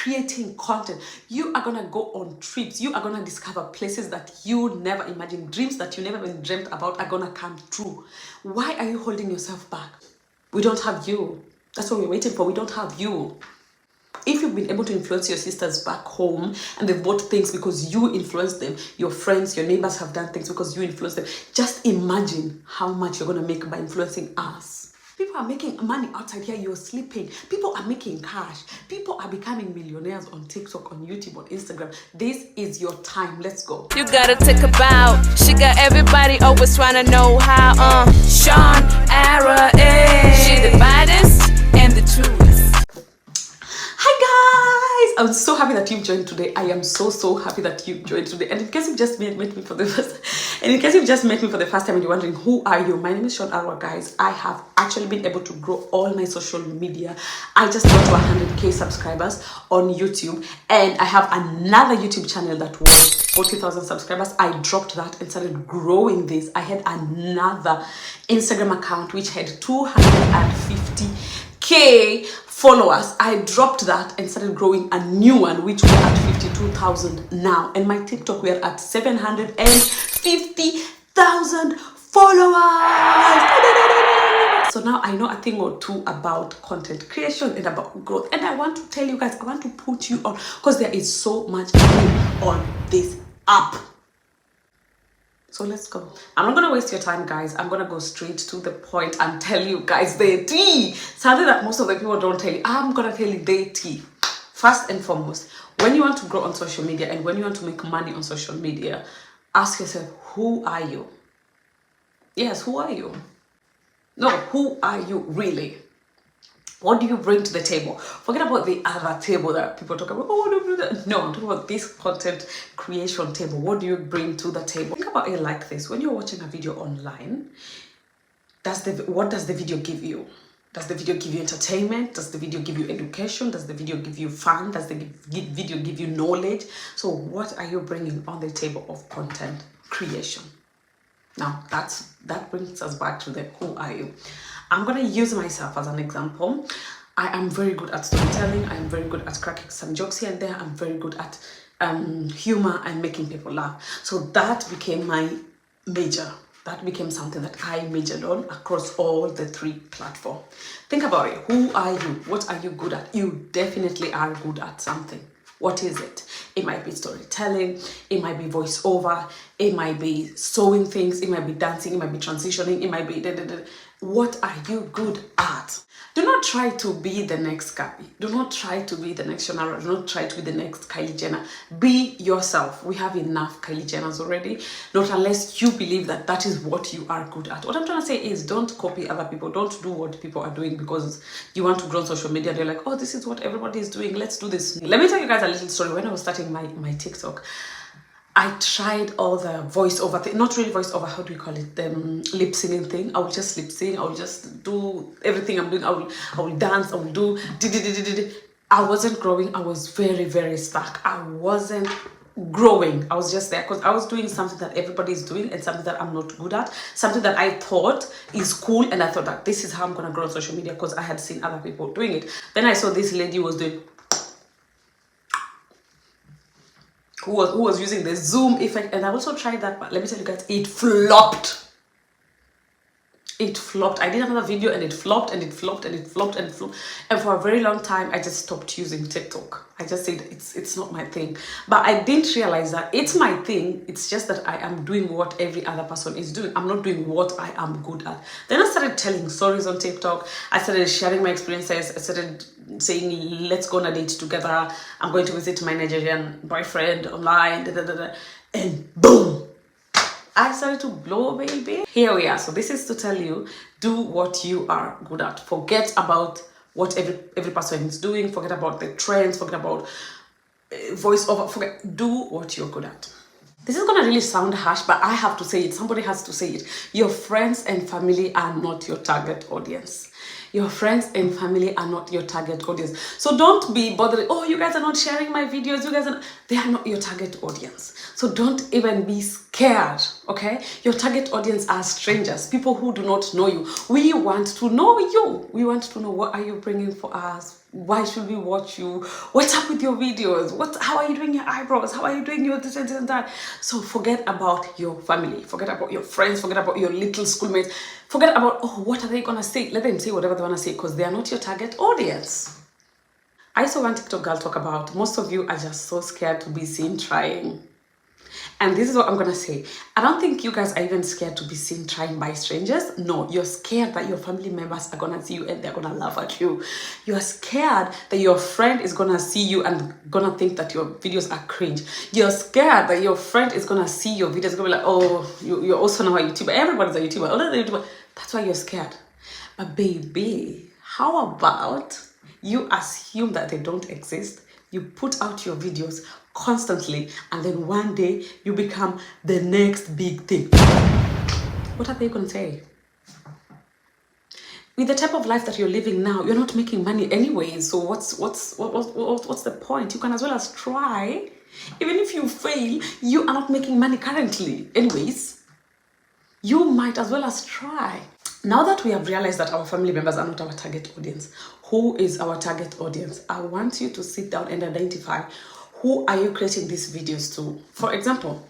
creating content. You are gonna go on trips. You are gonna discover places that you never imagined. Dreams that you never even dreamt about are gonna come true. Why are you holding yourself back? We don't have you. That's what we're waiting for. We don't have you. If you've been able to influence your sisters back home and they've bought things because you influenced them, your friends, your neighbors have done things because you influenced them, just imagine how much you're going to make by influencing us. People are making money outside here, you're sleeping. People are making cash. People are becoming millionaires on TikTok, on YouTube, on Instagram. This is your time. Let's go. You gotta take a bow. She got everybody always trying to know how. Sean Ara, she the baddest and the truest. Hi guys, I'm so happy that you've joined today. I am so happy that you've joined today. And in case you've just met me for the first time and you're wondering who are you, my name is Sean Arwa. Guys, I have actually been able to grow all my social media. I just got to 100k subscribers on YouTube, and I have another YouTube channel that was 40,000 subscribers. I dropped that and started growing this. I had another Instagram account which had 250k followers. I dropped that and started growing a new one which we're at 52,000 now, and my TikTok we're at 750,000 followers. So now I know a thing or two about content creation and about growth, and I want to tell you guys, I want to put you on, because there is so much on this app. So let's go. I'm not going to waste your time, guys. I'm going to go straight to the point and tell you guys the tea. Something that most of the people don't tell you. I'm going to tell you the tea. First and foremost, when you want to grow on social media and when you want to make money on social media, ask yourself, who are you? Yes, who are you? No, who are you really? What do you bring to the table? Forget about the other table that people talk about. Oh, don't do that. No, I'm talking about this content creation table. What do you bring to the table? Think about it like this. When you're watching a video online, what does the video give you? Does the video give you entertainment? Does the video give you education? Does the video give you fun? Does the video give you knowledge? So what are you bringing on the table of content creation? Now, that brings us back to the who are you? I'm going to use myself as an example. I am very good at storytelling. I am very good at cracking some jokes here and there. I'm very good at humor and making people laugh. So that became my major. That became something that I majored on across all the three platforms. Think about it. Who are you? What are you good at? You definitely are good at something. What is it? It might be storytelling, it might be voiceover, it might be sewing things, it might be dancing, it might be transitioning, it might be What are you good at? Do not try to be the next Gabi. Do not try to be the next Shonara. Do not try to be the next Kylie Jenner. Be yourself. We have enough Kylie Jenners already. Not unless you believe that that is what you are good at. What I'm trying to say is, don't copy other people. Don't do what people are doing because you want to grow on social media. They're like, oh, this is what everybody is doing. Let's do this. Let me tell you guys a little story. When I was starting my TikTok, I tried all the voiceover thing, not really voiceover, how do we call it? The lip singing thing. I will just lip sing, I will just do everything I'm doing. I will dance, I will do. I wasn't growing. I was very stuck. I wasn't growing. I was just there because I was doing something that everybody is doing and something that I'm not good at, something that I thought is cool, and I thought that this is how I'm gonna grow on social media because I had seen other people doing it. Then I saw this lady was doing, who was using the zoom effect, and I also tried that, but let me tell you guys, it flopped. It flopped. I did another video and it flopped and it flopped and it flopped and it flopped. And for a very long time, I just stopped using TikTok. I just said it's not my thing. But I didn't realize that it's my thing. It's just that I am doing what every other person is doing. I'm not doing what I am good at. Then I started telling stories on TikTok. I started sharing my experiences. I started saying, let's go on a date together. I'm going to visit my Nigerian boyfriend online. And boom! I started to blow, baby. Here we are. So this is to tell you, do what you are good at. Forget about what every person is doing. Forget about the trends. Forget about voiceover. Do what you're good at. This is going to really sound harsh, but I have to say it. Somebody has to say it. Your friends and family are not your target audience. Your friends and family are not your target audience. So don't be bothered. Oh, you guys are not sharing my videos. They are not your target audience. So don't even be scared, okay? Your target audience are strangers, people who do not know you. We want to know you. We want to know, what are you bringing for us? Why should we watch you? What's up with your videos? How are you doing your eyebrows? How are you doing your this and that? So forget about your family, forget about your friends, forget about your little schoolmates, forget about, oh, what are they gonna say? Let them say whatever they wanna say, because they are not your target audience. I saw one TikTok girl talk about, most of you are just so scared to be seen trying. And this is what I'm gonna say. I don't think you guys are even scared to be seen trying by strangers. No, you're scared that your family members are gonna see you and they're gonna laugh at you. You're scared that your friend is gonna see you and gonna think that your videos are cringe. You're scared that your friend is gonna see your videos, gonna be like, oh, you're also now a YouTuber. Everybody's a YouTuber. Another YouTuber. That's why you're scared. But baby, how about you assume that they don't exist? You put out your videos constantly, and then one day you become the next big thing. What are they gonna say? With the type of life that you're living now, you're not making money anyway. So what's the point? You can as well as try. Even if you fail, you are not making money currently. Anyways, you might as well as try. Now that we have realized that our family members are not our target audience, who is our target audience? I want you to sit down and identify who are you creating these videos to. For example,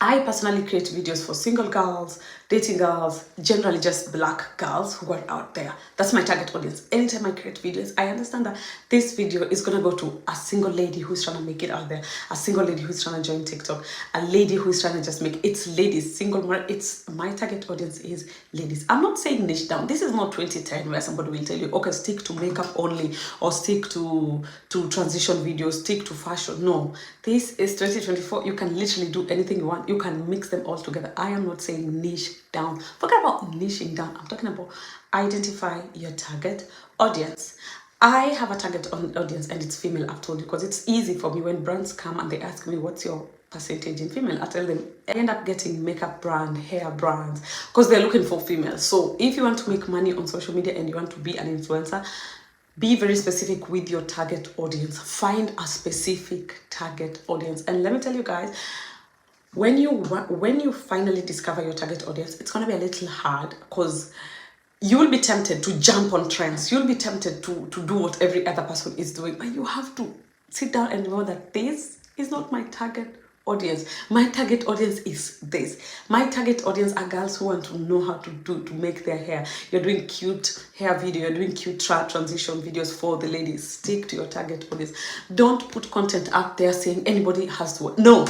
I personally create videos for single girls, dating girls, generally just black girls who are out there. That's my target audience. Anytime I create videos, I understand that this video is going to go to a single lady who's trying to make it out there, a single lady who's trying to join TikTok, a lady who's trying to just make it's ladies, single, it's my target audience is ladies. I'm not saying niche down. This is not 2010 where somebody will tell you, okay, stick to makeup only or stick to transition videos, stick to fashion. No, this is 2024. You can literally do anything you want. You can mix them all together. I am not saying niche down. Forget about niching down. I'm talking about identify your target audience. I have a target audience and it's female, I've told you, because it's easy for me when brands come and they ask me, what's your percentage in female? I tell them, I end up getting makeup brand, hair brands, because they're looking for females. So if you want to make money on social media and you want to be an influencer, be very specific with your target audience. Find a specific target audience. And let me tell you guys, when you finally discover your target audience, it's going to be a little hard because you will be tempted to jump on trends. You'll be tempted to do what every other person is doing. But you have to sit down and know that this is not my target audience. My target audience is this. My target audience are girls who want to know how to make their hair. You're doing cute hair video. You're doing cute transition videos for the ladies. Stick to your target audience. Don't put content out there saying anybody has to. No.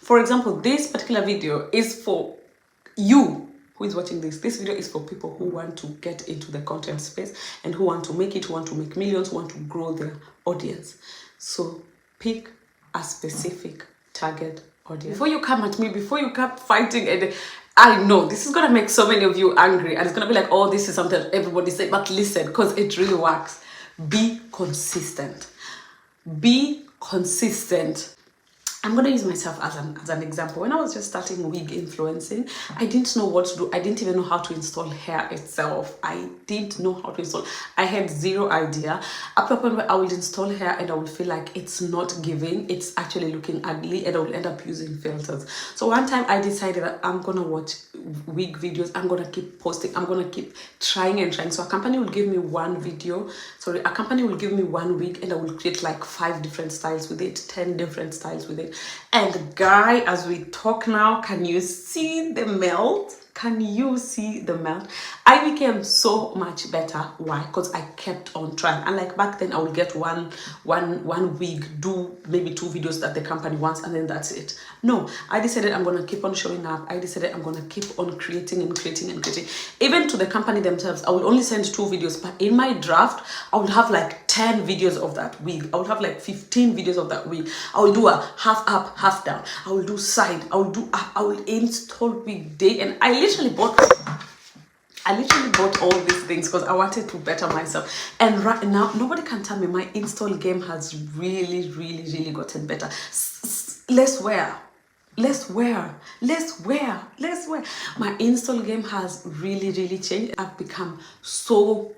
For example, this particular video is for you who is watching this. This video is for people who want to get into the content space and who want to make it, who want to make millions, who want to grow their audience. So pick a specific target audience. Before you come at me, before you come fighting, and I know this is gonna make so many of you angry and it's gonna be like, oh, this is something everybody say, but listen, because it really works. Be consistent. Be consistent. I'm going to use myself as an example. When I was just starting wig influencing, I didn't know what to do. I didn't even know how to install hair itself. I didn't know how to install. I had zero idea. Up to a point where I would install hair and I would feel like it's not giving. It's actually looking ugly and I would end up using filters. So one time I decided that I'm going to watch wig videos. I'm going to keep posting. I'm going to keep trying and trying. So a company will give me one video. Sorry, a company will give me one wig and I will create like 5 different styles with it, 10 different styles with it. And guy, as we talk now, can you see the melt? Can you see the melt? I became so much better. Why? Because I kept on trying. And like back then, I would get one wig, do maybe 2 videos that the company wants, and then that's it. No, I decided I'm gonna keep on showing up. I decided I'm gonna keep on creating and creating and creating. Even to the company themselves, I would only send 2 videos, but in my draft, I would have like 10 videos of that wig. I would have like 15 videos of that wig. I will do a half up, half down. I will do side. I will do up. I will install wig day. And I literally bought all these things because I wanted to better myself. And right now, nobody can tell me my install game has really, really, really gotten better. Less wear. My install game has really, really changed. I've become so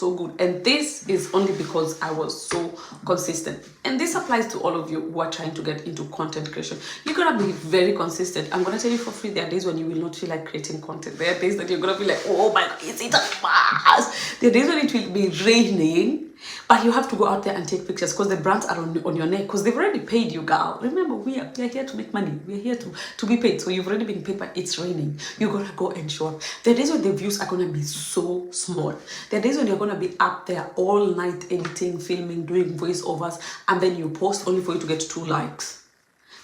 good. And this is only because I was so consistent. And this applies to all of you who are trying to get into content creation. You're going to be very consistent. I'm going to tell you for free, there are days when you will not feel like creating content. There are days that you're going to be like, oh my God, is it a fast? There are days when it will be raining But you have to go out there and take pictures because the brands are on your neck because they've already paid you, girl. Remember, we are here to make money. We are here to be paid. So you've already been paid, but it's raining. You gotta go and show up. The days when the views are gonna be so small. The days when you're gonna be up there all night editing, filming, doing voiceovers, and then you post only for you to get 2 likes.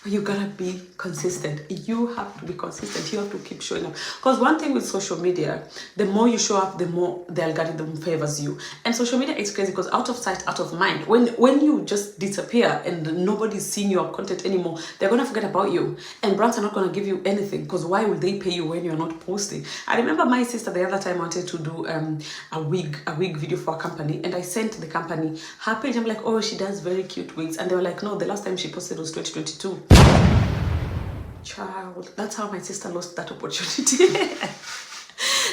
But you gotta be consistent. You have to be consistent. You have to keep showing up. Because one thing with social media, the more you show up, the more the algorithm favors you. And social media is crazy because out of sight, out of mind. When you just disappear and nobody's seeing your content anymore, they're gonna forget about you. And brands are not gonna give you anything because why will they pay you when you're not posting? I remember my sister the other time wanted to do a wig video for a company, and I sent the company her page. I'm like, oh, she does very cute wigs, and they were like, no, the last time she posted was 2022. Child, that's how my sister lost that opportunity.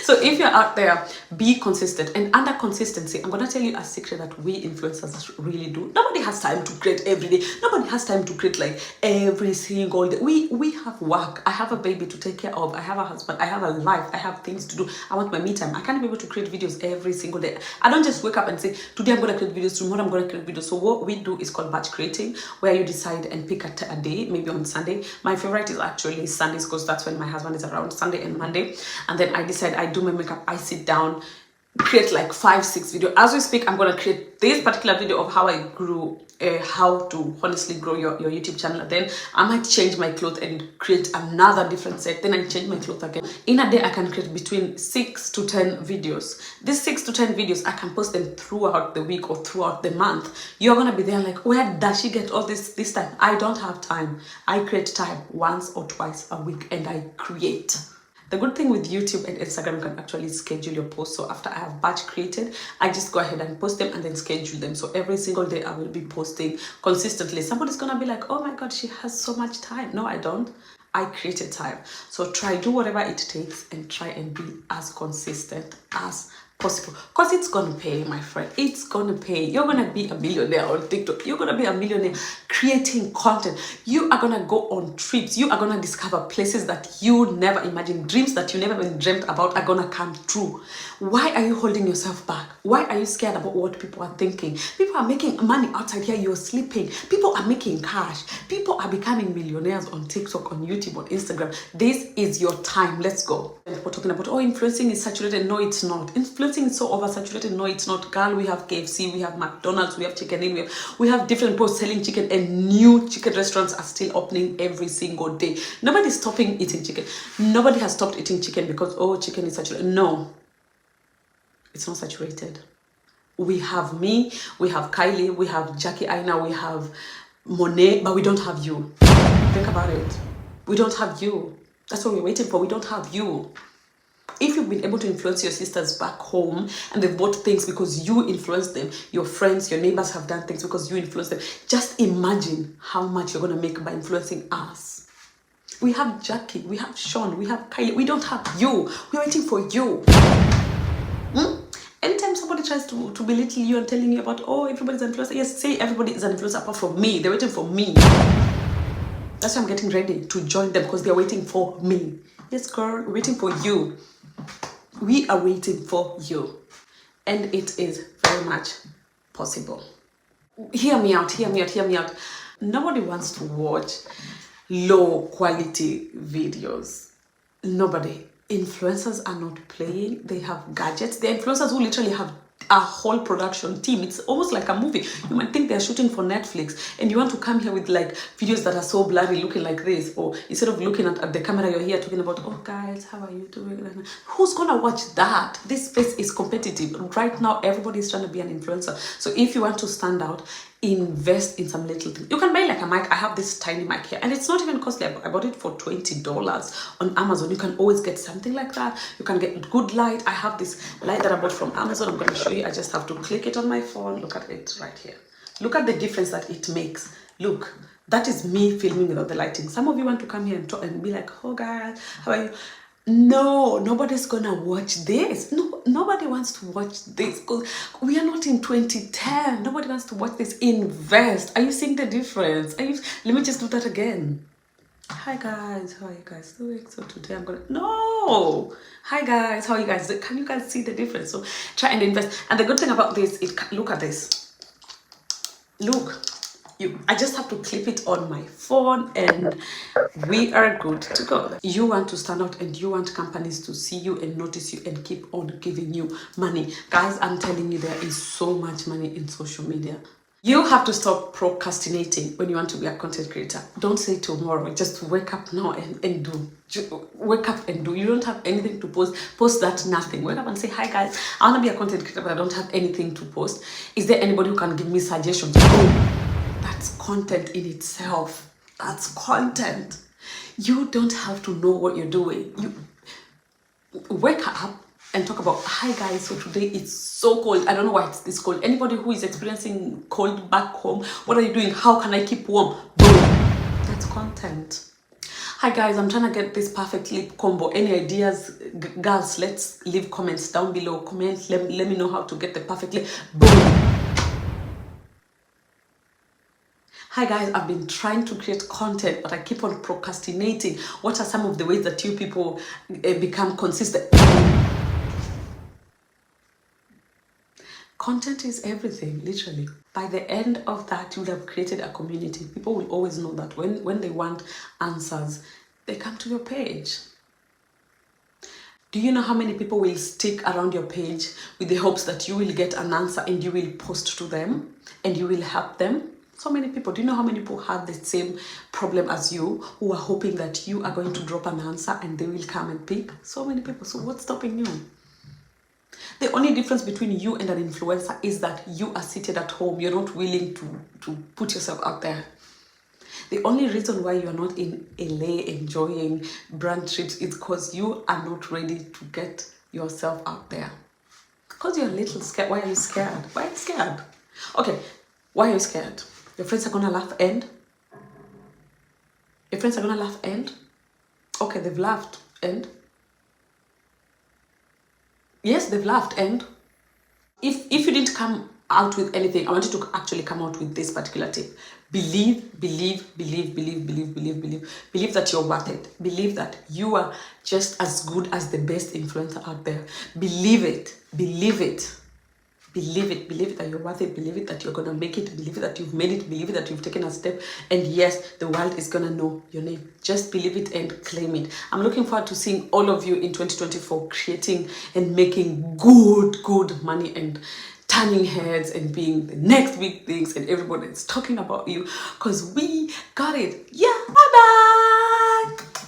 So if you're out there, be consistent. And under consistency, I'm gonna tell you a secret that we influencers really do. Nobody has time to create every day. Nobody has time to create like every single day. We have work. I have a baby to take care of. I have a husband. I have a life. I have things to do. I want my me time. I can't be able to create videos every single day. I don't just wake up and say, today I'm gonna create videos, tomorrow I'm gonna create videos. So what we do is called batch creating, where you decide and pick a day, maybe on Sunday. My favorite is actually Sundays because that's when my husband is around, Sunday and Monday. And then I decide I do my makeup, I sit down, create like 5-6 videos. As we speak, I'm gonna create this particular video of how I grew, how to honestly grow your YouTube channel. Then I might change my clothes and create another different set. Then I change my clothes again. In a day, I can create between 6 to 10 videos. These 6 to 10 videos, I can post them throughout the week or throughout the month. You're gonna be there like, where does she get all this time? I don't have time. I create time once or twice a week, and I create. The good thing with YouTube and Instagram, you can actually schedule your posts. So after I have batch created, I just go ahead and post them and then schedule them. So every single day I will be posting consistently. Somebody's gonna be like, oh my God, she has so much time. No, I don't. I created time. So do whatever it takes and try and be as consistent as possible, because it's gonna pay, my friend. It's gonna pay. You're gonna be a millionaire on TikTok. You're gonna be a millionaire creating content. You are gonna go on trips. You are gonna discover places that you never imagined. Dreams that you never even dreamt about are gonna come true. Why are you holding yourself back? Why are you scared about what people are thinking? People are making money outside here. You're sleeping. People are making cash. People are becoming millionaires on TikTok, on YouTube, on Instagram. This is your time. Let's go. And we're talking about, oh, influencing is saturated. No, it's not. Influencing is so oversaturated. No, it's not. Girl, we have KFC, we have McDonald's, we have Chicken Inn, we have different posts selling chicken, and new chicken restaurants are still opening every single day. Nobody's stopping eating chicken. Nobody has stopped eating chicken because, oh, chicken is saturated. No, it's not saturated. We have me, we have Kylie, we have Jackie Aina, we have Monet, but we don't have you. Think about it. We don't have you. That's what we're waiting for. We don't have you. If you've been able to influence your sisters back home and they've bought things because you influenced them, your friends, your neighbors have done things because you influenced them, just imagine how much you're going to make by influencing us. We have Jackie, we have Sean, we have Kylie. We don't have you. We're waiting for you. Anytime somebody tries to belittle you and telling you about, oh, everybody's an influencer, yes, say everybody is an influencer apart from me. They're waiting for me. That's why I'm getting ready to join them, because they're waiting for me. Yes, girl, we're waiting for you. We are waiting for you. And it is very much possible. Hear me out, hear me out, hear me out. Nobody wants to watch low quality videos. Nobody. Influencers are not playing. They have gadgets. They're influencers who literally have a whole production team. It's almost like a movie. You might think they're shooting for Netflix, and you want to come here with like videos that are so blurry, looking like this, or instead of looking at the camera, you're here talking about, oh guys, how are you doing? Who's gonna watch that? This space is competitive right now. Everybody's trying to be an influencer. So if you want to stand out, invest in some little thing. You can buy like a mic. I have this tiny mic here, and it's not even costly. I bought it for $20 on Amazon. You can always get something like that. You can get good light. I have this light that I bought from Amazon. I'm going to show you. I just have to click it on my phone. Look at it right here. Look at the difference that it makes. Look, that is me filming without the lighting. Some of you want to come here and talk and be like, oh guys, how are you? No, nobody's gonna watch this. No, nobody wants to watch this, because we are not in 2010. Nobody wants to watch this. Invest. Are you seeing the difference? Let me just do that again. Hi guys, how are you guys doing? So today I'm gonna no. Hi guys, how are you guys? Can you guys see the difference? So try and invest. And the good thing about this, look at this. Look, I just have to clip it on my phone and we are good to go. You want to stand out and you want companies to see you and notice you and keep on giving you money. Guys, I'm telling you, there is so much money in social media. You have to stop procrastinating when you want to be a content creator. Don't say tomorrow. Just wake up now and do. Wake up and do. You don't have anything to post. Post that nothing. Wake up and say, hi guys, I want to be a content creator, but I don't have anything to post. Is there anybody who can give me suggestions? Oh, that's content in itself. That's content. You don't have to know what you're doing. You wake up and talk about, hi guys, so today it's so cold. I don't know why it's this cold. Anybody who is experiencing cold back home, what are you doing? How can I keep warm? Boom. That's content. Hi guys, I'm trying to get this perfect lip combo. Any ideas? Girls, let's leave comments down below. Comment, let me know how to get the perfect lip. Boom. Hi guys, I've been trying to create content, but I keep on procrastinating. What are some of the ways that you people become consistent? Content is everything, literally. By the end of that, you will have created a community. People will always know that when they want answers, they come to your page. Do you know how many people will stick around your page with the hopes that you will get an answer and you will post to them and you will help them? So many people. Do you know how many people have the same problem as you, who are hoping that you are going to drop an answer and they will come and pick? So many people. So what's stopping you? The only difference between you and an influencer is that you are seated at home. You're not willing to put yourself out there. The only reason why you are not in LA enjoying brand trips is because you are not ready to get yourself out there. Because you're a little scared. Why are you scared? Why are you scared? Okay, why are you scared? Your friends are gonna laugh and? Your friends are gonna laugh and? Okay, they've laughed and? Yes, they've laughed and? If you didn't come out with anything, I want you to actually come out with this particular tip. Believe that you're worth it. Believe that you are just as good as the best influencer out there. Believe it. Believe it. Believe it. Believe it that you're worth it. Believe it that you're gonna make it. Believe it that you've made it. Believe it that you've taken a step. And yes, the world is gonna know your name. Just believe it and claim it. I'm looking forward to seeing all of you in 2024 creating and making good money and turning heads and being the next big things, and everybody is talking about you because we got it. Yeah, bye bye.